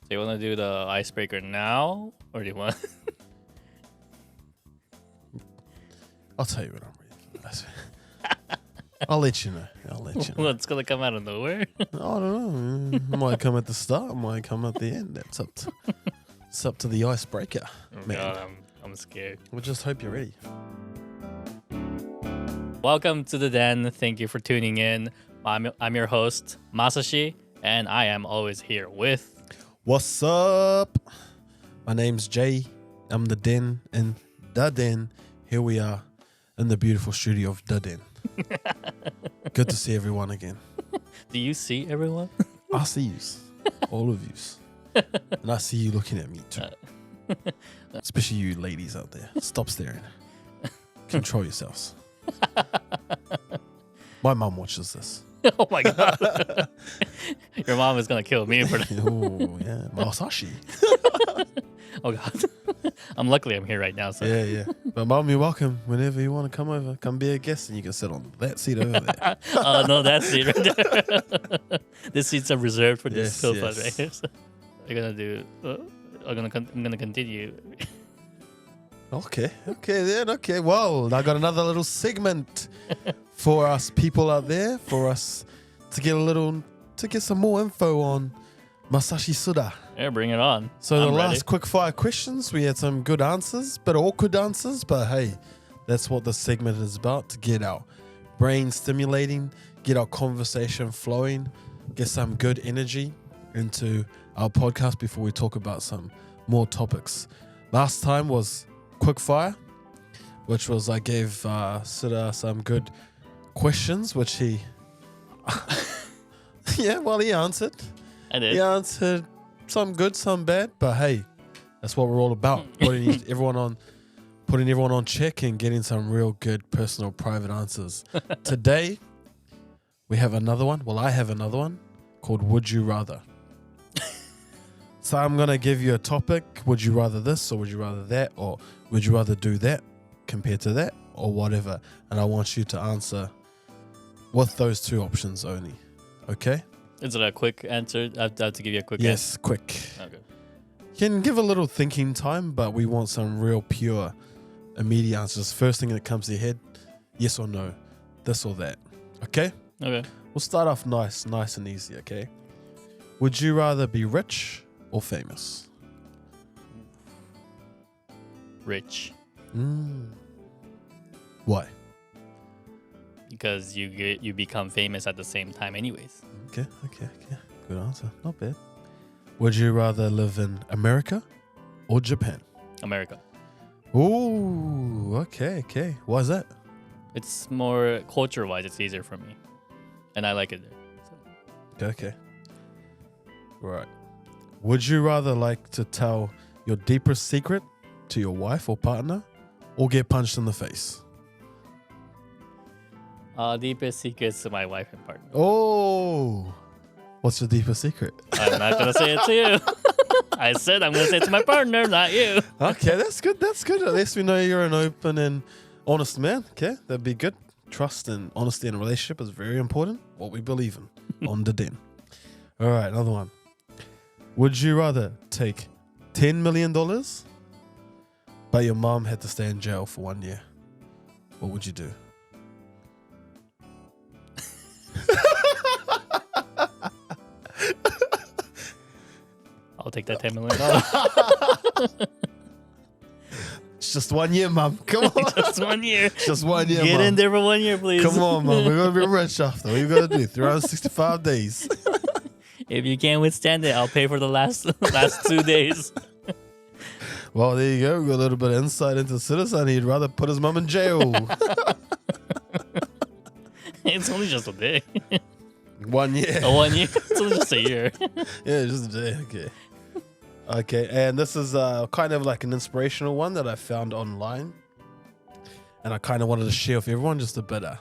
So you want to do the icebreaker now, or do you want? I'll tell you what I'm reading. I'll let you know. Well, it's gonna come out of nowhere. I don't know. It might come at the start. It might come at the end. It's up to the icebreaker, Oh man. God, I'm scared. We'll just hope you're ready. Welcome to the Den. Thank you for tuning in. I'm your host Masashi, and I am always here with. What's up? My name's Jay. I'm the Den and the Den. Here we are in the beautiful studio of the Den. Good to see everyone again. Do you see everyone? I see yous. All of yous. And I see you looking at me too. Especially you ladies out there. Stop staring. Control yourselves. My mom watches this. Oh my God! Your mom is gonna kill me for that. Oh yeah, Masashi. Oh God! Luckily I'm here right now. So Yeah. But mom, you're welcome. Whenever you want to come over, come be a guest, and you can sit on that seat over there. Oh no, that seat right there. This seats are reserved for this Yes, sofa yes. right here. So I'm gonna do. I'm gonna continue. Okay then. Okay. Well, I got another little segment for us people out there, for us to get some more info on Masashi Suda. Yeah, bring it on. So I'm the ready. last quick fire questions, we had some good answers, but awkward answers. But hey, that's what the segment is about, to get our brain stimulating, get our conversation flowing, get some good energy into our podcast before we talk about some more topics. Last time was quick fire, which was I gave Suda some good questions, which he he answered. I did. He answered some good, some bad, but hey, that's what we're all about. Putting everyone on check and getting some real good personal private answers. Today we have another one. Well, I have another one called Would You Rather. So I'm going to give you a topic. Would you rather this, or would you rather that, or would you rather do that compared to that, or whatever? And I want you to answer with those two options only. Okay? Is it a quick answer? I have to give you a quick Yes, quick. answer. Okay. You can give a little thinking time, but we want some real pure, immediate answers. First thing that comes to your head, yes or no, this or that. Okay? Okay. We'll start off nice and easy, okay? Would you rather be rich or famous? Rich. Why? Because you become famous at the same time, anyways. Okay. Good answer. Not bad. Would you rather live in America or Japan? America. Ooh, okay. Why is that? It's more culture-wise. It's easier for me, and I like it there. So. Okay. Right. Would you rather like to tell your deepest secret to your wife or partner, or get punched in the face? Deepest secrets to my wife and partner. Oh, what's your deepest secret? I'm not gonna say it to you. I said I'm gonna say it to my partner, not you. Okay, that's good. At least we know you're an open and honest man. Okay, that'd be good. Trust and honesty in a relationship is very important. What we believe in on the Den. All right, another one. Would you rather take $10 million, but your mom had to stay in jail for 1 year? What would you do? I'll take that $10 million. It's just 1 year, mom. Come on. Just 1 year. Just 1 year, Get mom. in there for 1 year, please. Come on, mom. We're going to be rich after. What you got to do? 365 days. If you can't withstand it, I'll pay for the last 2 days. Well, there you go. We got a little bit of insight into Citizen. He'd rather put his mum in jail. It's only just a day. 1 year. 1 year. It's only just a year. Yeah, just a day. Okay. Okay, and this is kind of like an inspirational one that I found online. And I kind of wanted to share with everyone, just a bit of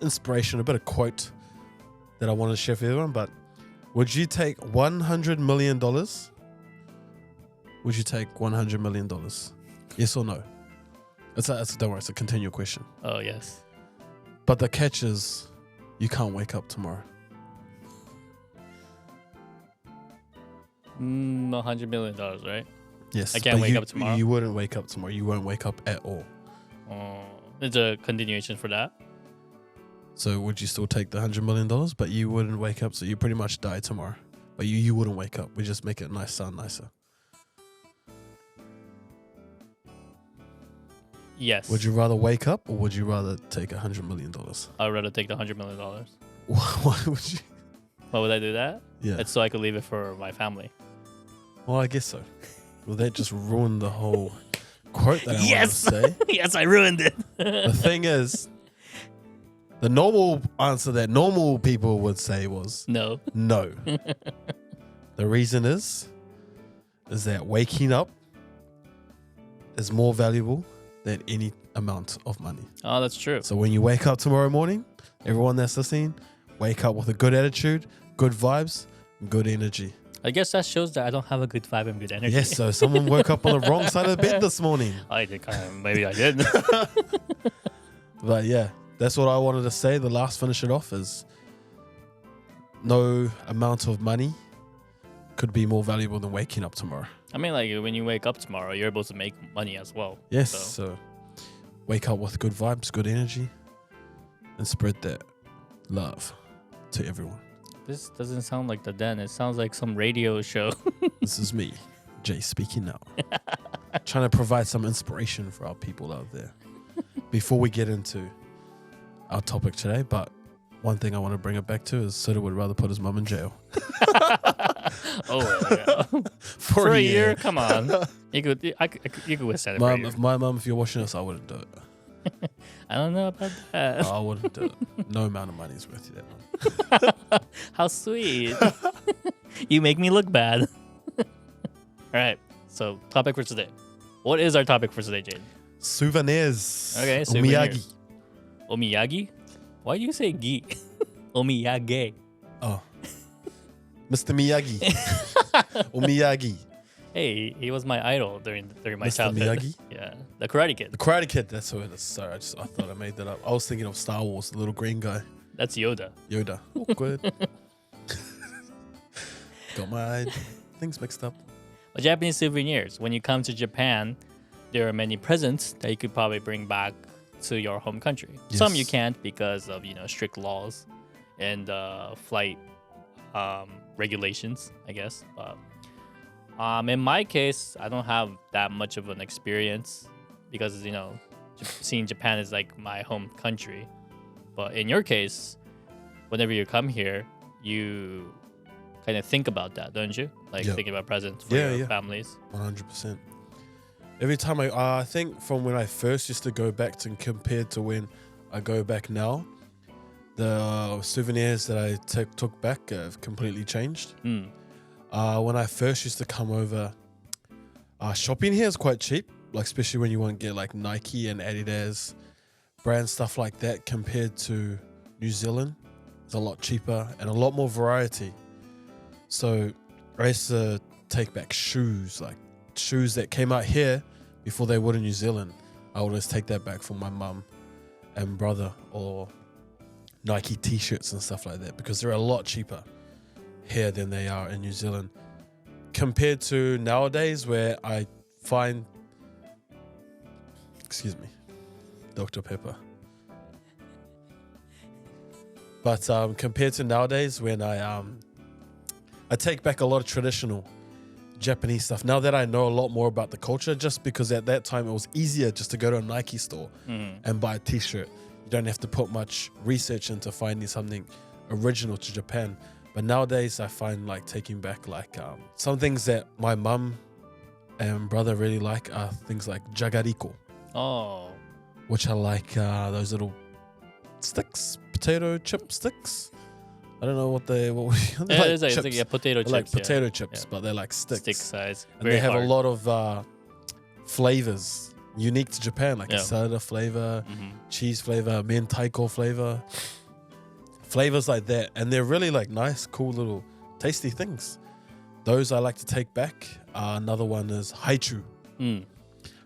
inspiration, a bit of quote that I wanted to share with everyone. But would you take $100 million? Would you take $100 million? Yes or no? Don't worry, it's a continual question. Oh, yes. But the catch is, you can't wake up tomorrow. $100 million, right? Yes. I can't wake up tomorrow? You wouldn't wake up tomorrow. You won't wake up at all. It's a continuation for that. So would you still take the $100 million, but you wouldn't wake up? So you pretty much die tomorrow. But you wouldn't wake up. We just make it sound nicer. Yes. Would you rather wake up or would you rather take $100 million? I'd rather take the $100 million. Why would you? Why would I do that? Yeah. It's so I could leave it for my family. Well, I guess so. Well, that just ruined the whole quote that I wanted to say. Yes, I ruined it. The thing is, the normal answer that normal people would say was no. No. The reason is that waking up is more valuable than any amount of money. Oh, that's true. So when you wake up tomorrow morning, everyone that's listening, wake up with a good attitude, good vibes, and good energy. I guess that shows that I don't have a good vibe and good energy. Yes, so someone woke up on the wrong side of the bed this morning. I did maybe I did. But yeah, that's what I wanted to say. The last finish it off is no amount of money could be more valuable than waking up tomorrow. I mean, like when you wake up tomorrow, you're able to make money as well. Yes, so wake up with good vibes, good energy, and spread that love to everyone. This doesn't sound like the Den. It sounds like some radio show. This is me, Jay, speaking now. Trying to provide some inspiration for our people out there before we get into our topic today. But one thing I want to bring it back to is Suda would rather put his mum in jail. Yeah. For a year? Come on. You could withstand it for a year. If you're watching this, I wouldn't do it. I don't know about that. I wouldn't do it. No amount of money is worth you that one. How sweet. You make me look bad. All right. So, topic for today. What is our topic for today, Jayden? Souvenirs. Okay, souvenirs. Omiyagi? Why do you say gi? Omiyage. Oh. Mr. Miyagi. Omiyagi. Hey, he was my idol during my Mr. childhood. Miyagi? Yeah. The Karate Kid. The Karate Kid, that's who it is. Sorry, I thought I made that up. I was thinking of Star Wars, the little green guy. That's Yoda. Yoda. Awkward. Got my things mixed up. Well, Japanese souvenirs. When you come to Japan, there are many presents that you could probably bring back to your home country. Yes. Some you can't because of strict laws and flight regulations, I guess. But in my case, I don't have that much of an experience because seeing Japan is like my home country. But in your case, whenever you come here, you kind of think about that, don't you? Like thinking about presents for your families. 100%. Every time I think from when I first used to go back to compared to when I go back now, the souvenirs that I took back have completely changed. When I first used to come over, shopping here is quite cheap, like especially when you want to get like Nike and Adidas brand stuff like that compared to New Zealand. It's a lot cheaper and a lot more variety. So I used to take back shoes, like shoes that came out here before they would in New Zealand. I would always take that back for my mum and brother, or Nike t-shirts and stuff like that, because they're a lot cheaper here than they are in New Zealand compared to nowadays, where I find, excuse me, Dr. Pepper. But compared to nowadays, when I take back a lot of traditional Japanese stuff now that I know a lot more about the culture, just because at that time it was easier just to go to a Nike store and buy a t-shirt. You don't have to put much research into finding something original to Japan. But nowadays I find like taking back like some things that my mum and brother really like are things like jagariko. Oh. Which are like those little sticks, potato chip sticks. I don't know what they it's like potato chips. Like potato chips, but they're like sticks. Stick size. And they have a lot of flavors unique to Japan, like a soda flavor, cheese flavor, mentaiko flavor, flavors like that. And they're really like nice, cool little tasty things. Those I like to take back. Another one is haichu.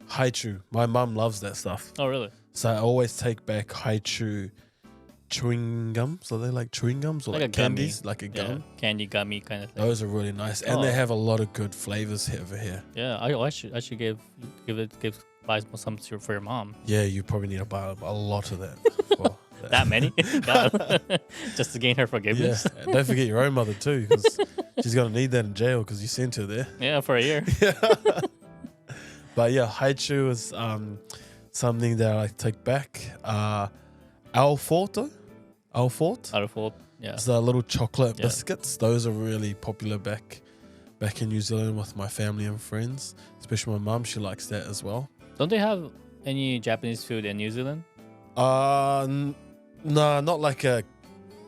Haichu. My mum loves that stuff. Oh, really? So I always take back haichu chewing gums. Are they like chewing gums or Like like a gummy. candies? Like a gum? Candy gummy kind of thing. Those are really nice. And they Oh. have a lot of good flavors over here. Yeah, I should buy some for your mom. Yeah, you probably need to buy a lot of that. for That many? God. Just to gain her forgiveness. Yeah, and don't forget your own mother too, because she's gonna need that in jail because you sent her there. Yeah, for a year. But yeah, haichu is something that I like to take back. Alforto, Out of fault. Yeah. it's the little chocolate Yeah. biscuits. Those are really popular back in New Zealand with my family and friends. Especially my mum, she likes that as well. Don't they have any Japanese food in New Zealand? No, not like a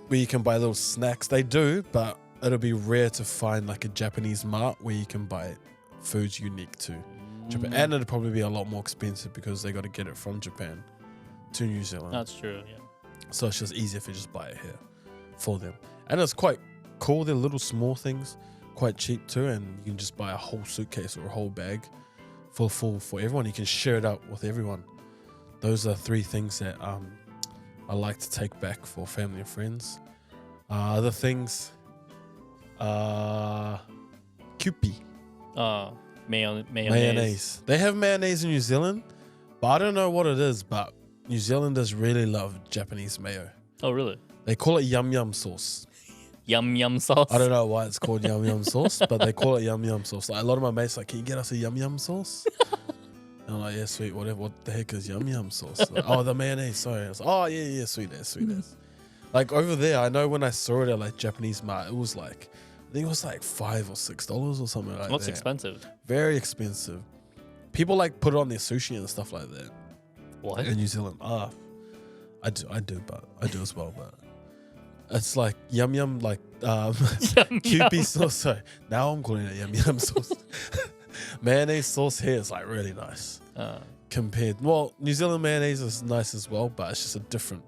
where you can buy little snacks. They do, but it'll be rare to find like a Japanese mart where you can buy foods unique to Japan. And it'll probably be a lot more expensive because they got to get it from Japan to New Zealand. That's true. Yeah. So it's just easier if you just buy it here for them. And it's quite cool. They're little small things, quite cheap too. And you can just buy a whole suitcase or a whole bag for everyone. You can share it out with everyone. Those are 3 things that I like to take back for family and friends. Other things, Kewpie. Mayonnaise. They have mayonnaise in New Zealand, but I don't know what it is, but New Zealanders really love Japanese mayo. Oh, really? They call it yum yum sauce. Yum yum sauce. I don't know why it's called yum yum sauce, but they call it yum yum sauce. Like a lot of my mates are like, can you get us a yum yum sauce? And I'm like, yeah, sweet, whatever. What the heck is yum yum sauce? Like, oh, the mayonnaise, sorry. I was like, oh, yeah, sweet as. Like over there, I know when I saw it at like Japanese mart, it was like, I think it was like $5 or $6 or something like that. What's expensive? Very expensive. People like put it on their sushi and stuff like that. What? In New Zealand. I do as well, but it's like yum yum, like Kewpie sauce. Sorry, now I'm calling it yum yum sauce. Mayonnaise sauce here is like really nice. New Zealand mayonnaise is nice as well, but it's just a different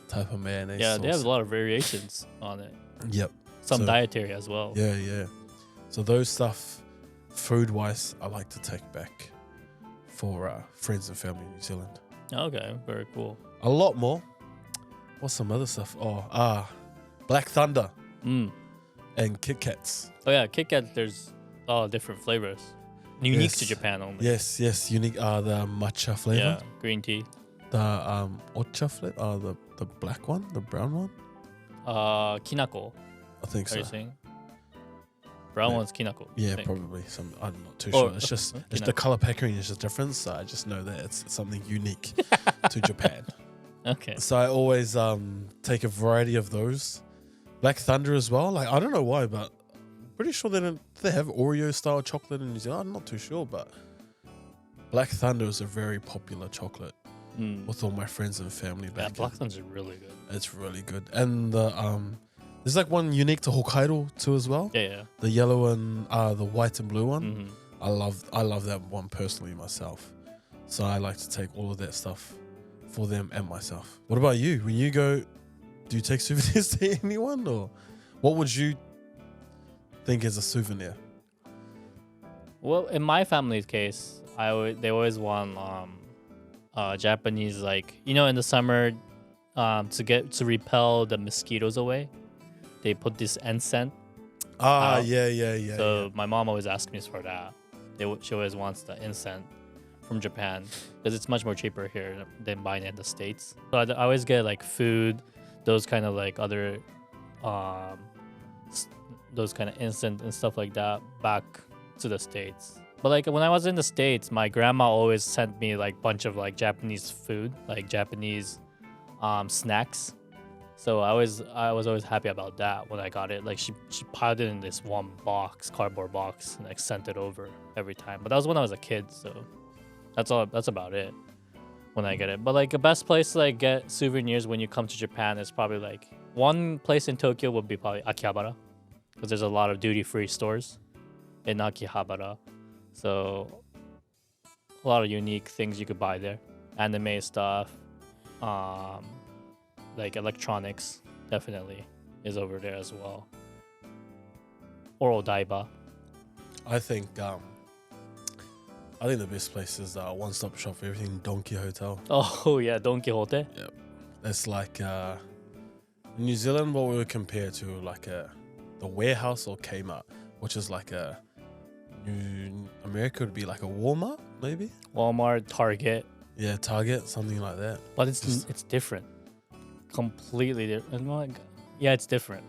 type of mayonnaise. Yeah, sauce. they have a lot of variations on it. Yep. Some So- dietary as well. Yeah. So those stuff, food wise, I like to take back for friends and family in New Zealand. Okay, very cool. A lot more. What's some other stuff? Black Thunder Mm. and Kit Kats. Oh yeah, Kit Kat. There's different flavors, unique to Yes. Japan only. Yes, unique. The matcha flavor. Yeah, green tea. The ocha flavor. The black one, the brown one. Kinako. I think Are so. you saying? Brown Yeah. one's kinako. I Yeah, think. probably. I'm not too Or- sure. It's just Kinako. the color packaging is just different. So I just know that it's something unique to Japan. Okay. So I always take a variety of those. Black Thunder as well. Like I don't know why, but I'm pretty sure they have Oreo style chocolate in New Zealand. I'm not too sure, but Black Thunder is a very popular chocolate Mm. with all my friends and family Yeah, back. Black Thunder's really good. It's really good. And there's like one unique to Hokkaido too as well. Yeah. The yellow and the white and blue one. Mm-hmm. I love that one personally myself. So I like to take all of that stuff for them and myself. What about you? When you go, do you take souvenirs to anyone, or what would you think is a souvenir? Well, in my family's case, they always want Japanese, like, you know, in the summer, to repel the mosquitoes away, they put this incense. Yeah. So my mom always asks me for that. She always wants the incense from Japan because it's much more cheaper here than buying it in the States. So I always get like food, those kind of like other, those kind of incense and stuff like that back to the States. But like when I was in the States, my grandma always sent me like bunch of like Japanese food, like Japanese snacks. So I was always happy about that when I got it. Like she piled it in this one box, cardboard box, and like sent it over every time. But that was when I was a kid, so that's about it when I get it. But like the best place to like get souvenirs when you come to Japan is probably like one place in Tokyo would be probably Akihabara, because there's a lot of duty-free stores in Akihabara. So a lot of unique things you could buy there. Anime stuff, like electronics definitely is over there as well. Or Odaiba. I think the best place is one-stop shop for everything, Donkey Hotel. Oh yeah, Don Quixote. That's like New Zealand, what we would compare to like the warehouse or Kmart, which is like America would be like a Walmart, maybe. Walmart, Target. Yeah, Target, something like that. But it's different. Completely different. Yeah, it's different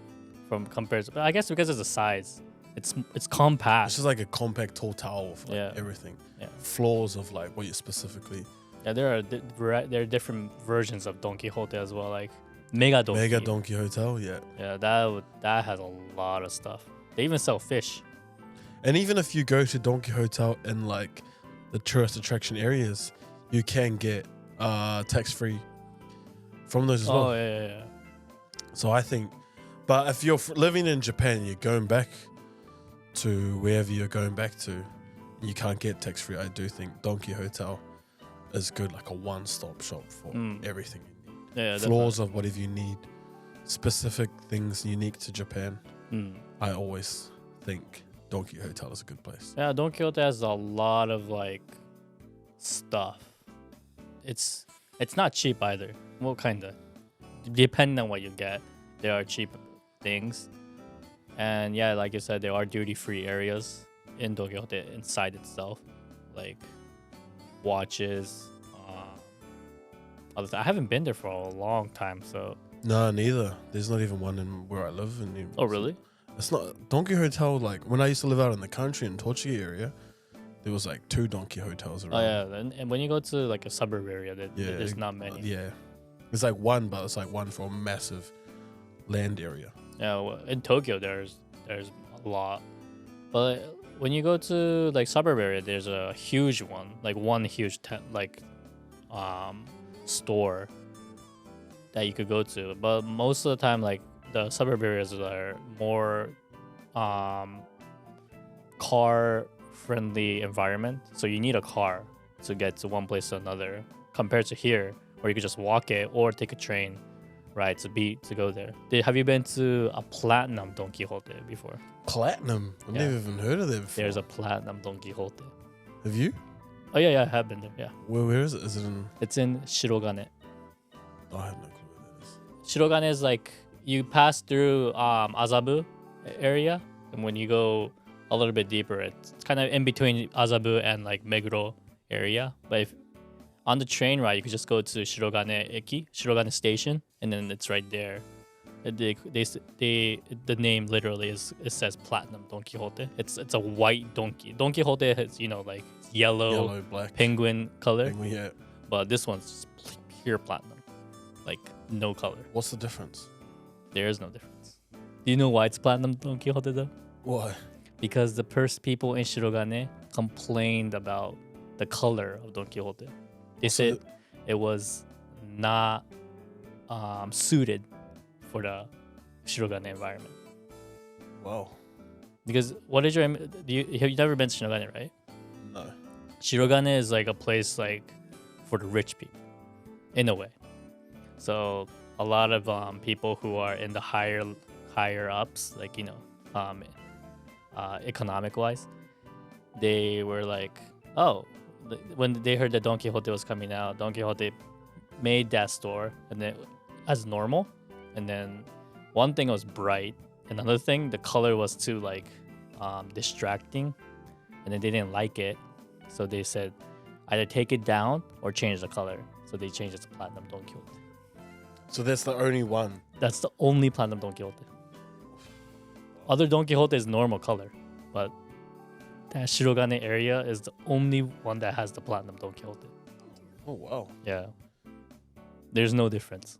from compared to, but I guess because of the size. It's compact. It's just like a compact tall tower for like everything. Yeah. Floors of like what you specifically. Yeah, there are different versions of Don Quixote as well, like Mega Don Hotel, yeah. Yeah, that has a lot of stuff. They even sell fish. And even if you go to Don Quixote in like the tourist attraction areas, you can get tax-free from those as well. Oh, yeah. So I think, but if you're living in Japan, you're going back to wherever you're going back to, and you can't get tax-free, I do think Don Quixote is good, like a one-stop shop for everything you need. Yeah, floors of whatever you need, specific things unique to Japan. I always think Don Quixote is a good place. Yeah, Don Quixote has a lot of like stuff. It's not cheap either. Well, kinda. Depending on what you get, there are cheap things. And yeah, like you said, there are duty-free areas in Don Quixote inside itself, like watches. I haven't been there for a long time, so. No, neither. There's not even one in where I live. Oh, really? It's not Don Quixote. Like when I used to live out in the country in Tochigi area, there was like 2 Don Quixotes around. Oh yeah, and when you go to like a suburb area, there's not many. Yeah, it's like one, but it's like one for a massive land area. Yeah, well, in Tokyo there's a lot, but when you go to like suburb area, there's a huge one, like one huge store that you could go to. But most of the time, like the suburb areas are more car friendly environment, so you need a car to get to one place to another, compared to here where you could just walk it or take a train ride to go there. Have you been to a platinum Don Quixote before? Platinum? I've never even heard of that before. There's a platinum Don Quixote. Have you? Oh yeah, I have been there. Yeah. Where is it? Is it in? It's in Shirogane. Oh, I have no clue where that is. Shirogane is like you pass through Azabu area, and when you go a little bit deeper, it's kind of in between Azabu and like Meguro area. But if on the train ride, you could just go to Shirogane Station, and then it's right there. The name literally it says Platinum Don Quixote. It's a white donkey. Don Quixote has like yellow black penguin color. Penguin, yeah. But this one's just pure platinum, like no color. What's the difference? There is no difference. Do you know why it's platinum Don Quixote though? Why? Because the first people in Shirogane complained about the color of Don Quixote. They said it was not suited for the Shirogane environment. Wow. Because what is have you never been to Shirogane, right? No. Shirogane is like a place like for the rich people, in a way. So a lot of people who are in the higher ups, like economic wise, they were like, oh, when they heard that Don Quixote was coming out, Don Quixote made that store and then as normal, and then one thing was bright, another thing the color was too like distracting, and then they didn't like it, so they said either take it down or change the color. So they changed it to Platinum Don Quixote. So that's the only one. That's the only Platinum Don Quixote. Other Don Quixote is normal color, but that Shirogane area is the only one that has the Platinum Don Quixote. Oh wow. Yeah. There's no difference.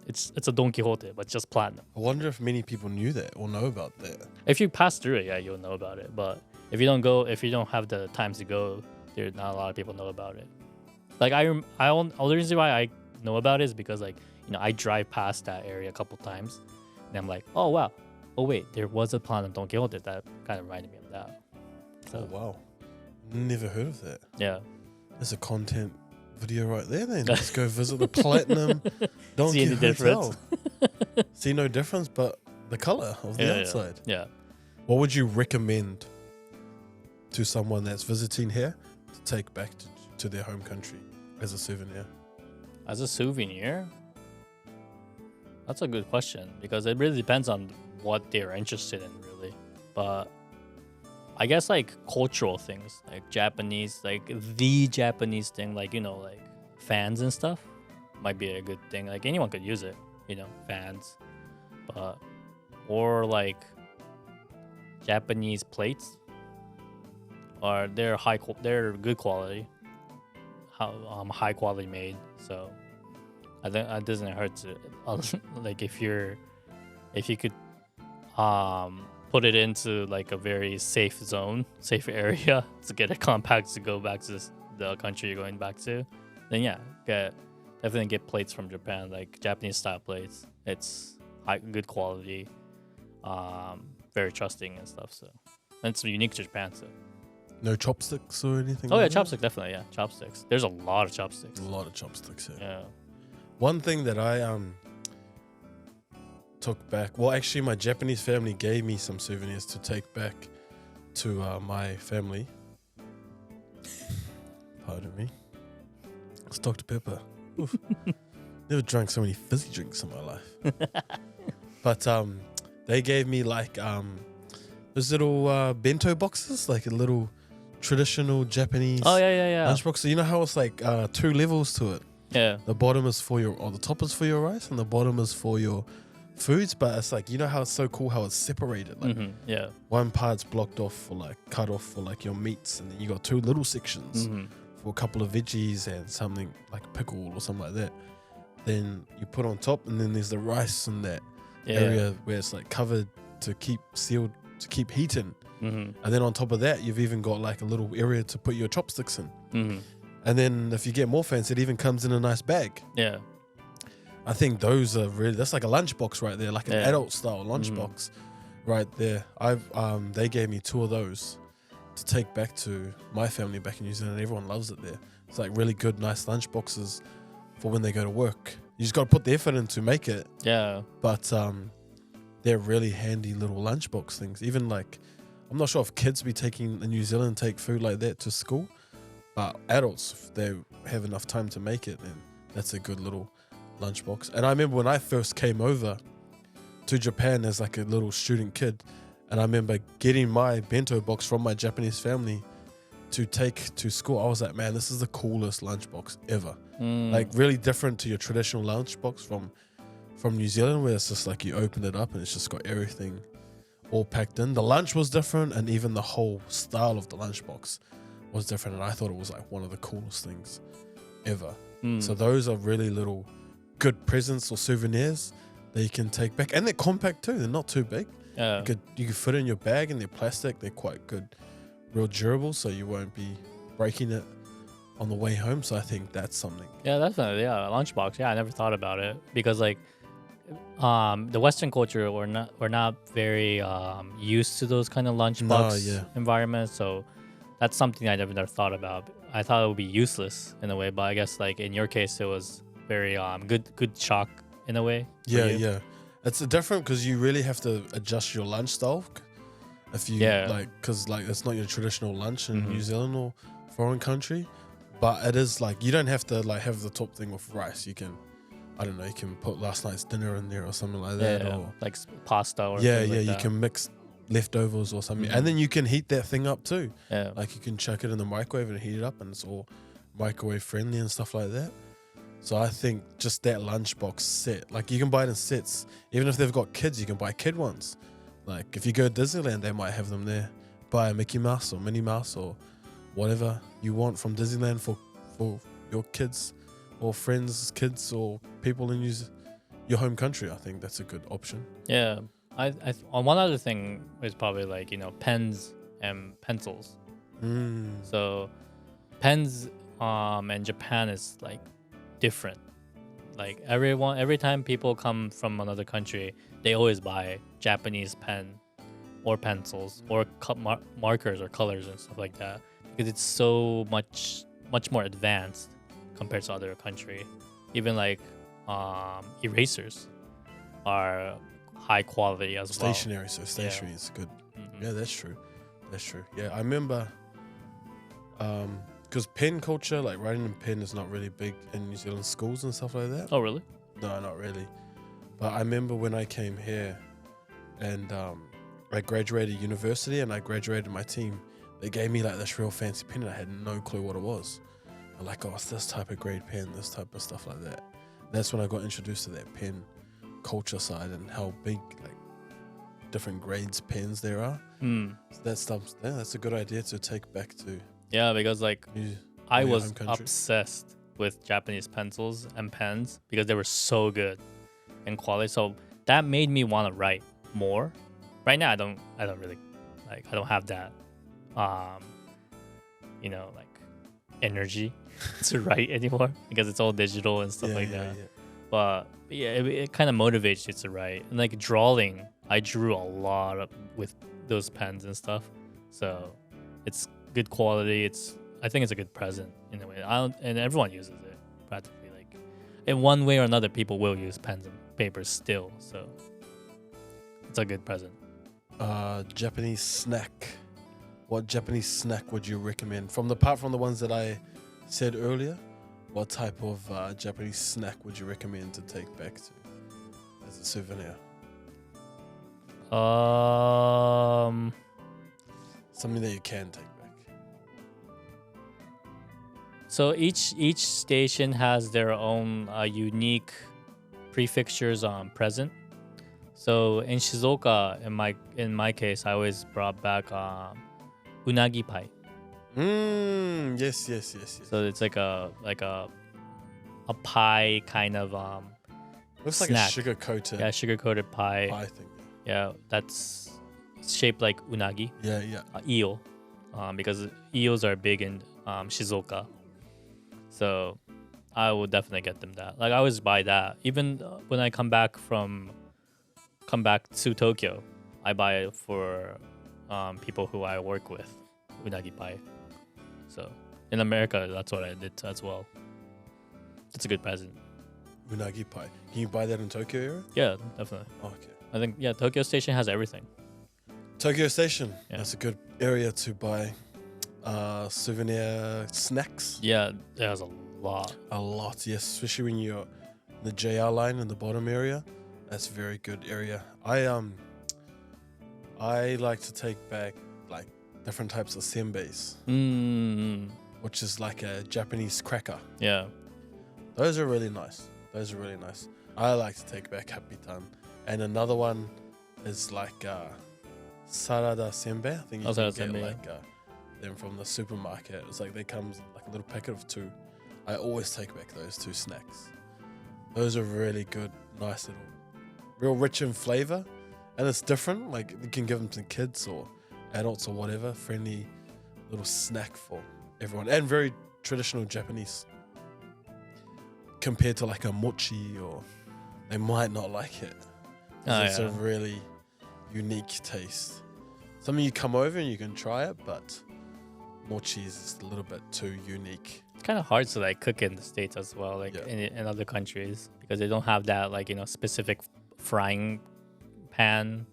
It's a Don Quixote, but just platinum. I wonder if many people knew that or know about that. If you pass through it, yeah, you'll know about it. But if you don't have the time to go, there's not a lot of people know about it. Like the reason why I know about it is because I drive past that area a couple times, and I'm like, oh wow, oh wait, there was a platinum Don Quixote that kind of reminded me of that. So, oh wow, never heard of that. Yeah, there's a content video right there. Then let's go visit the platinum Don See any difference? See no difference, but the color of the outside. Yeah. What would you recommend to someone that's visiting here to take back to their home country as a souvenir? As a souvenir? That's a good question because it really depends on what they're interested in, really. But I guess like cultural things, like Japanese, like the Japanese thing, like like fans and stuff, might be a good thing. Like anyone could use it, fans, but or like Japanese plates, or they're they're good quality, high quality made. So I think it doesn't hurt to like if you could put it into like a very safe zone, safe area to get it compact to go back to the country you're going back to, then yeah, definitely get plates from Japan, like Japanese style plates. It's good quality, very trusting and stuff. So and it's unique to Japan. So No chopsticks or anything? oh yeah, like that? chopstick definitely, yeah, chopsticks. There's a lot of chopsticks. A lot of chopsticks, yeah. Yeah. One thing that I took back, well, actually, my Japanese family gave me some souvenirs to take back to my family. Pardon me. It's Dr. Pepper. Oof. Never drank so many fizzy drinks in my life. But they gave me like those little bento boxes, like a little traditional Japanese lunchbox. So you know how it's like 2 levels to it? Yeah. The bottom is for the top is for your rice and the bottom is for your foods. But it's like, you know how it's so cool how it's separated? Like Yeah. one part's blocked off for like cut off for like your meats, and then you got 2 little sections for a couple of veggies and something like a pickle or something like that. Then you put on top, and then there's the rice in that area where it's like covered to keep sealed, to keep heat in. And then on top of that, you've even got like a little area to put your chopsticks in. And then if you get more fancy, it even comes in a nice bag. Yeah. I think those are really, that's like a lunchbox right there, like an adult style lunchbox right there. They gave me 2 of those to take back to my family back in New Zealand. Everyone loves it there. It's like really good, nice lunchboxes for when they go to work. You just got to put the effort in to make it. Yeah. But they're really handy little lunchbox things. Even like, I'm not sure if kids be taking in New Zealand take food like that to school, but adults, if they have enough time to make it, then that's a good little lunchbox. And I remember when I first came over to Japan as like a little student kid, and I remember getting my bento box from my Japanese family to take to school. I was like, man, this is the coolest lunchbox ever. Like really different to your traditional lunchbox from New Zealand, where it's just like you open it up and it's just got everything all packed in. The lunch was different, and even the whole style of the lunchbox was different, and I thought it was like one of the coolest things ever. So those are really little good presents or souvenirs that you can take back, and they're compact too. They're not too big. You could fit it in your bag, and they're plastic. They're quite good, real durable, so you won't be breaking it on the way home. So I think that's something. Yeah, definitely. Yeah, a lunchbox. Yeah, I never thought about it because like the Western culture, we're not very used to those kind of lunchbox environments. So that's something I never thought about. I thought it would be useless in a way, but I guess like in your case, it was very good shock in a way. Yeah. It's different because you really have to adjust your lunch style. If you because like it's not your traditional lunch in New Zealand or foreign country, but it is like you don't have to like have the top thing with rice. You can, I don't know, you can put last night's dinner in there or something like that, or like pasta or you can mix leftovers or something, and then you can heat that thing up too. Yeah, like you can chuck it in the microwave and heat it up, and it's all microwave friendly and stuff like that. So I think just that lunchbox set, like you can buy it in sets. Even if they've got kids, you can buy kid ones. Like if you go to Disneyland, they might have them there. Buy a Mickey Mouse or Minnie Mouse or whatever you want from Disneyland for your kids or friends' kids or people in your home country. I think that's a good option. Yeah. I one other thing is probably like, pens and pencils. So pens in Japan is like different. Like every time people come from another country, they always buy Japanese pen or pencils or markers or colors and stuff like that, because it's so much more advanced compared to other country. Even like erasers are high quality as well. Stationery is good. Yeah, that's true. Yeah, I remember because pen culture, like writing in pen, is not really big in New Zealand schools and stuff like that. Oh, really? No, not really. But I remember when I came here and I graduated university and I graduated my team, they gave me like this real fancy pen and I had no clue what it was. I'm like, oh, it's this type of grade pen, this type of stuff like that. That's when I got introduced to that pen culture side and how big like different grades pens there are. So that stuff, yeah, that's a good idea to take back to. Yeah, because like I your was home country. obsessed with Japanese pencils and pens because they were so good in quality. So that made me want to write more. Right now, I don't really like. I don't have that, like energy to write anymore because it's all digital and stuff like that. Yeah. But yeah, it kind of motivates you to write. And like drawing, I drew a lot with those pens and stuff. So it's good quality. I think it's a good present in a way. And everyone uses it practically. Like in one way or another, people will use pens and papers still. So it's a good present. Japanese snack. What Japanese snack would you recommend? Apart from the ones that I said earlier, what type of Japanese snack would you recommend to take back to as a souvenir? Something that you can take back. So each station has their own unique prefixtures on present. So in Shizuoka, in my case, I always brought back unagi pie. Yes. So it's like a pie kind of looks snack. like a sugar coated. Yeah, sugar coated pie. Pie thing. Yeah, that's shaped like unagi. Yeah. Eel, because eels are big in Shizuoka. So I would definitely get them that. Like I always buy that. Even when I come back to Tokyo, I buy it for people who I work with, unagi pie. So in America, that's what I did as well. It's a good present. Unagi pie. Can you buy that in Tokyo area? Yeah, definitely. Oh, okay. I think Tokyo Station has everything. Tokyo Station. Yeah. That's a good area to buy souvenir snacks. Yeah, there's a lot. A lot, yes. Especially when you're the JR line in the bottom area. That's a very good area. I like to take back like different types of senbeis, which is like a Japanese cracker. Yeah. Those are really nice. I like to take back Hapitan. And another one is like Sarada senbei. I think you can get like them from the supermarket. It's like they come like a little packet of 2. I always take back those 2 snacks. Those are really good, nice little, real rich in flavor. And it's different. Like you can give them to kids or adults or whatever. Friendly little snack for everyone. And very traditional Japanese. Compared to like a mochi, or they might not like it. It's a really unique taste. Something you come over and you can try it, but mochi is a little bit too unique. It's kind of hard to like cook in the States as well, like in other countries, because they don't have that like specific frying pan.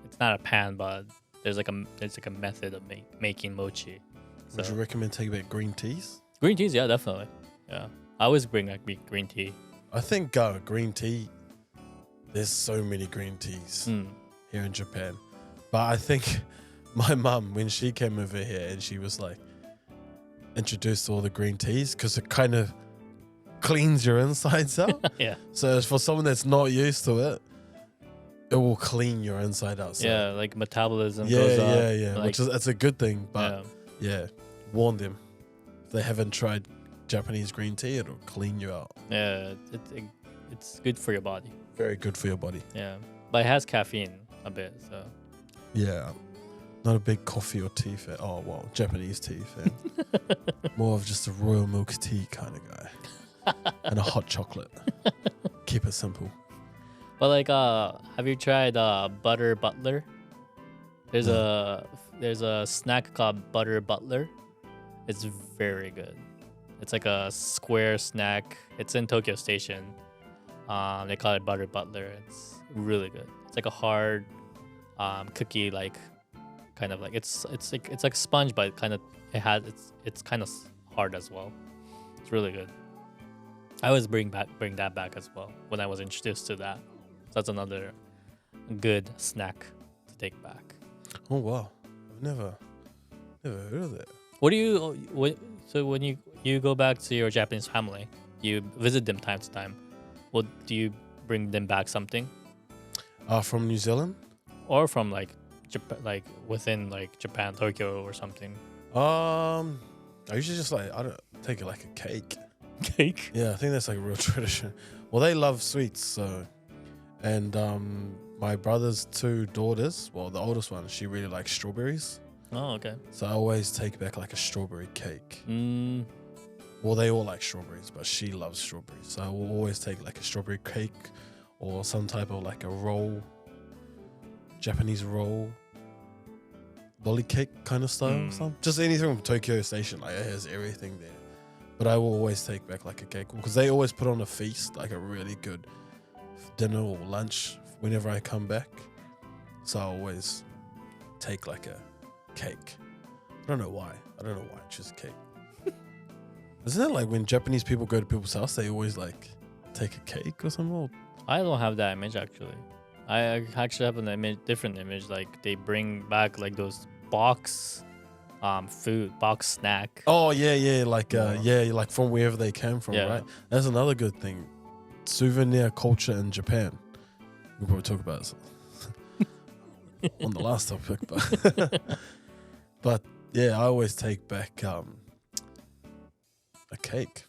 It's not a pan, but there's like a method of making mochi. So. Would you recommend taking back green teas? Green teas, yeah, definitely. Yeah, I always bring like green tea. I think green tea. There's so many green teas here in Japan, but I think my mum, when she came over here and she was like introduced to all the green teas, because it kind of cleans your insides out. Yeah. So for someone that's not used to it, it will clean your inside out. So yeah, like metabolism goes up. Yeah. Like, which is that's a good thing, but warn them if they haven't tried Japanese green tea, it'll clean you out. Yeah, it's good for your body. Very good for your body. Yeah, but it has caffeine a bit, so. Yeah, not a big coffee or tea fan. Oh well, Japanese tea fan. More of just a royal milk tea kind of guy, and a hot chocolate. Keep it simple. But like, have you tried Butter Butler? There's a snack called Butter Butler. It's very good. It's like a square snack. It's in Tokyo Station. They call it Butter Butler. It's really good. It's like a hard cookie, like kind of like it's like sponge, but it's kind of hard as well. It's really good. I always bring that back as well when I was introduced to that. That's another good snack to take back. Oh wow, I've never heard of that. So when you go back to your Japanese family, you visit them time to time. What do you bring them back something, From New Zealand. or from like Japan, like within like Japan, Tokyo or something? I usually just like I don't take it like a cake. Cake. Yeah, I think that's like a real tradition. Well, they love sweets, so and my brother's 2 daughters. Well, the oldest one, she really likes strawberries, Oh, okay. so I always take back like a strawberry cake. Mm, Well, they all like strawberries, but she loves strawberries, so I will always take like a strawberry cake or some type of like a roll, Japanese roll, lolly cake kind of style. Mm. Something. Just anything from Tokyo Station, like it has everything there. But I will always take back like a cake because they always put on a feast, like a really good dinner or lunch whenever I come back. So I always take like a cake. I don't know why. Just cake. Isn't it like when Japanese people go to people's house, they always like take a cake or something? Or I don't have that image actually. I actually have an different image. Like they bring back like those box, food box snack. oh yeah, like Yeah. like from wherever they came from, Yeah. right? That's another good thing. Souvenir culture in Japan. We'll probably talk about this on the last topic, but yeah, I always take back a cake.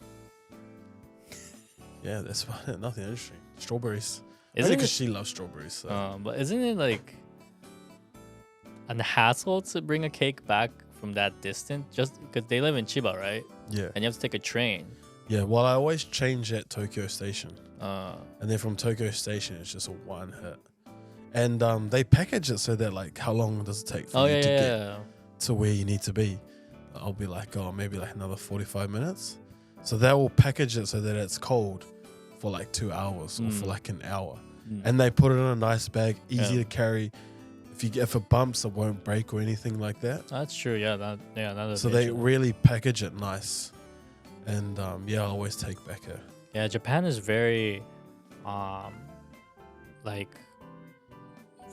Yeah, that's about it. Nothing interesting. Strawberries. Isn't Because it? she loves strawberries. So. But isn't it like a hassle to bring a cake back from that distance? Just because they live in Chiba, right? Yeah. And you have to take a train. Yeah, well, I always change at Tokyo Station. Uh, And then from Tokyo Station, it's just a one hit. And they package it so that, like, how long does it take for oh you yeah, to yeah, get yeah. to where you need to be? I'll be like, oh, maybe like another 45 minutes. So they will package it so that it's cold for like 2 hours or for Mm. like an hour. Mm. And they put it in a nice bag, easy Yeah. to carry. If it bumps, it won't break or anything like that. That's true. Yeah, that is. So they really package it nice. And yeah, I always take back a Yeah, Japan is very, like,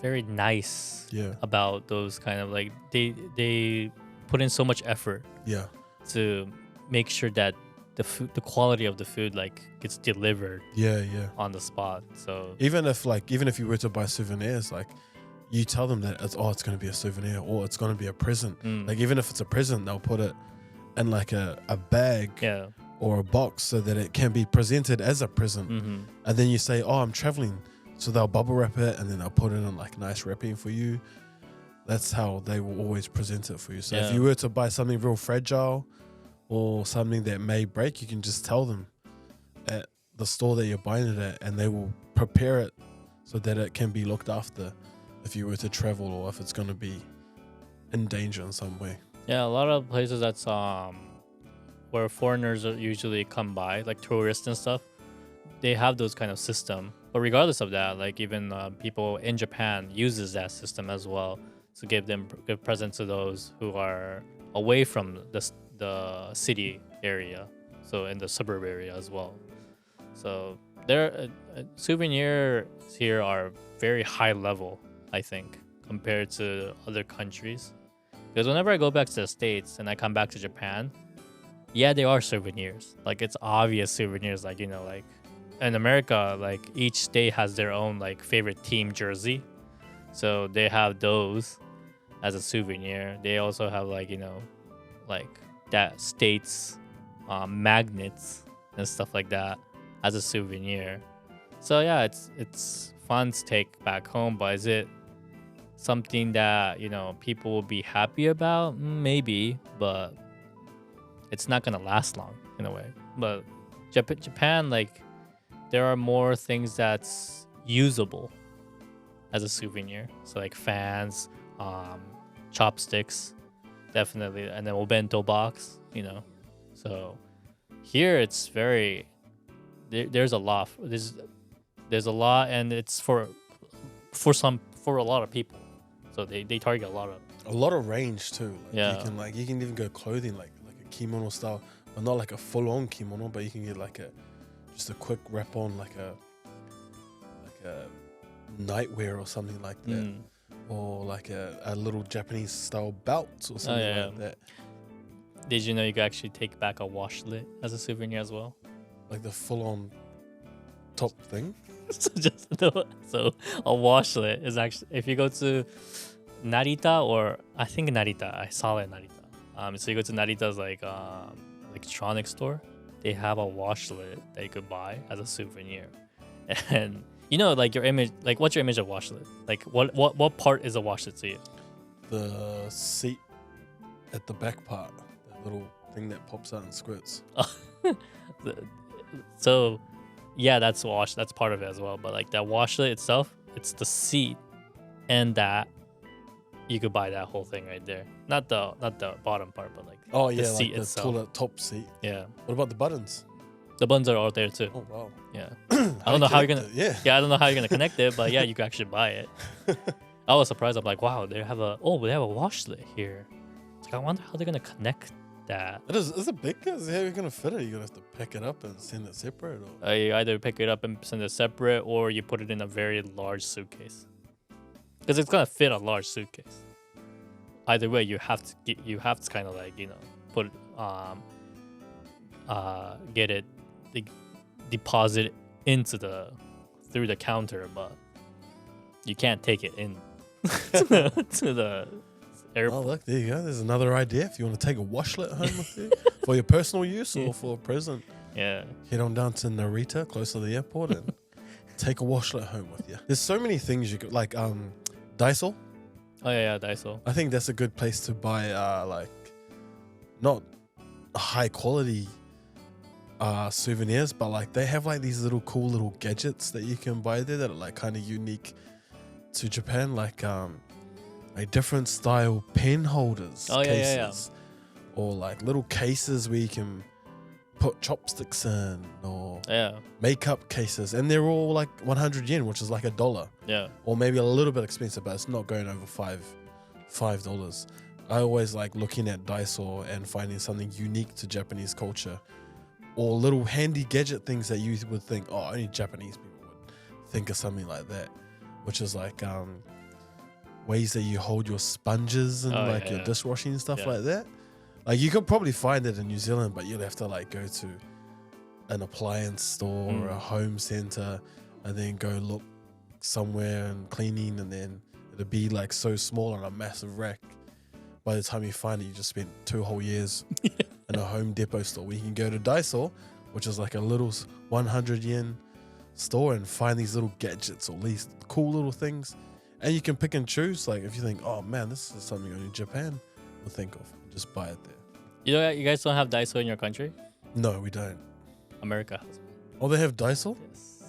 very nice yeah, about those kind of like they put in so much effort yeah, to make sure that the quality of the food like gets delivered yeah. on the spot. So Even if you were to buy souvenirs, like you tell them that it's going to be a souvenir or it's going to be a present. Like even if it's a present, they'll put it in like a bag yeah, or a box so that it can be presented as a present. And then you say, oh, I'm traveling. So they'll bubble wrap it and then they'll put it in like nice wrapping for you. That's how they will always present it for you. So if Yeah. you were to buy something real fragile or something that may break, you can just tell them at the store that you're buying it at and they will prepare it so that it can be looked after if you were to travel or if it's going to be in danger in some way. yeah. A lot of places that's where foreigners usually come by, like tourists and stuff. They have those kind of system. But regardless of that, like even people in Japan uses that system as well to give presents to those who are away from the city area, so in the suburb area as well. So their souvenirs here are very high level, I think, compared to other countries. Because whenever I go back to the States and I come back to Japan, yeah, they are souvenirs. Like it's obvious souvenirs, like like in America, like each state has their own like favorite team jersey, so they have those as a souvenir. They also have like like that state's magnets and stuff like that as a souvenir. So yeah, it's fun to take back home, but is it something that people will be happy about? Maybe, but it's not gonna last long in a way. But Japan, like, there are more things that's usable as a souvenir. So like fans, chopsticks, definitely, and then obento box. So here it's very there's a lot. There's a lot, and it's for a lot of people. So they target A lot of range too. Like Yeah. you can even go clothing like a kimono style, but not like a full on kimono, but you can get like just a quick wrap on like a nightwear or something like that, or like a little Japanese style belt or something like that. Did you know you could actually take back a washlet as a souvenir as well? Like the full-on top thing. So a washlet is actually, if you go to Narita, or I think Narita, I saw it in Narita. So you go to Narita's like electronics store, they have a washlet that you could buy as a souvenir. And you know, like your image, like what's your image of washlet? Like what part is a washlet to you? The seat at the back part, that little thing that pops out and squirts. So yeah, that's part of it as well. But like that washlet itself, it's the seat, and that you could buy that whole thing right there. Not the bottom part, but like the seat like itself. The top seat. Yeah. What about the buttons? The buttons are all there too. Oh wow. Yeah. I don't know how you're gonna. Yeah. I don't know how you're gonna connect it, but yeah, you can actually buy it. I was surprised. I'm like, wow, they have a washlet here. It's like, I wonder how they're gonna connect that. Is it big? How are you gonna fit it? You're gonna have to pick it up and send it separate, or You either pick it up and send it separate, or you put it in a very large suitcase. Because it's gonna fit a large suitcase. Either way, you have to kind of like, you know, put get it deposit into through the counter, but you can't take it in to the airport. Oh, look, there you go. There's another idea. If you want to take a washlet home with you for your personal use or for a present, Yeah. head on down to Narita, close to the airport, and take a washlet home with you. There's so many things you could, like Daiso. Oh yeah, Daiso. I think that's a good place to buy like not high quality souvenirs, but like they have like these cool little gadgets that you can buy there that are like kind of unique to Japan, like different style pen holders, cases, or like little cases where you can put chopsticks in, or makeup cases, and they're all like 100 yen, which is like $1. Yeah. Or maybe a little bit expensive, but it's not going over $5. I always like looking at Daiso and finding something unique to Japanese culture, or little handy gadget things that you would think, oh, only Japanese people would think of something like that, which is like ways that you hold your sponges and your dishwashing and stuff like that. Like you could probably find it in New Zealand, but you'd have to like go to an appliance store or a home center and then go look somewhere and cleaning, and then it'd be like so small on a massive rack. By the time you find it, you just spent 2 whole years in a Home Depot store. We can go to Daiso, which is like a little 100 yen store, and find these little gadgets or these cool little things. And you can pick and choose. Like if you think, oh man, this is something only Japan would think of, just buy it there. You know, you guys don't have Daiso in your country? No, we don't. America has. Oh, they have Daiso? Yes.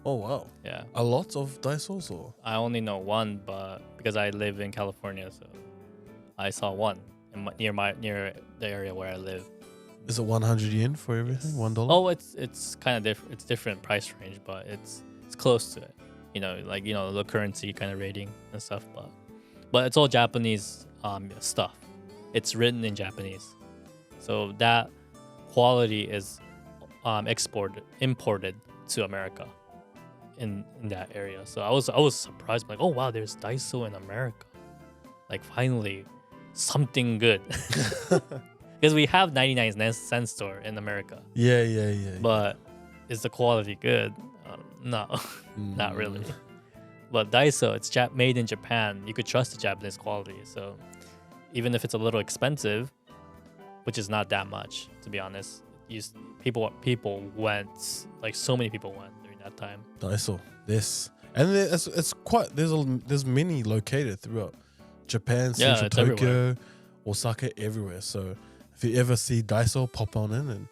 Oh wow. Yeah. A lot of Daisos, or? I only know one, but because I live in California, so I saw one near the area where I live. Is it 100 yen for everything? $1? Oh, it's kind of different. It's different price range, but it's close to it. You know, like, you know, the currency kind of rating and stuff, but it's all Japanese stuff. It's written in Japanese, so that quality is imported to America in that area. So I was surprised, like, oh wow, there's Daiso in America. Like finally, something good. Because we have 99-cent store in America. Yeah. But is the quality good? No, not really. But Daiso, it's made in Japan. You could trust the Japanese quality. So even if it's a little expensive, which is not that much, to be honest, people went, like so many people went during that time. Daiso, this, and it's quite there's many located throughout Japan, Central Tokyo, everywhere. Osaka, everywhere. So if you ever see Daiso, pop on in and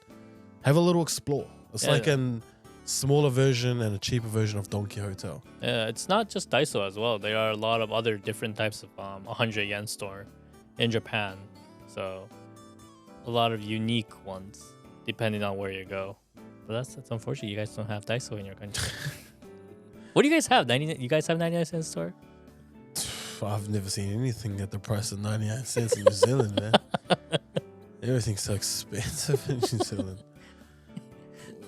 have a little explore. It's like a smaller version and a cheaper version of Donkey Hotel. Yeah, it's not just Daiso as well. There are a lot of other different types of 100 yen store in Japan. So a lot of unique ones depending on where you go. But that's unfortunate. You guys don't have Daiso in your country. What do you guys have? You guys have 99-cent store? I've never seen anything at the price of 99 cents in New Zealand, man. Everything's so expensive in New Zealand.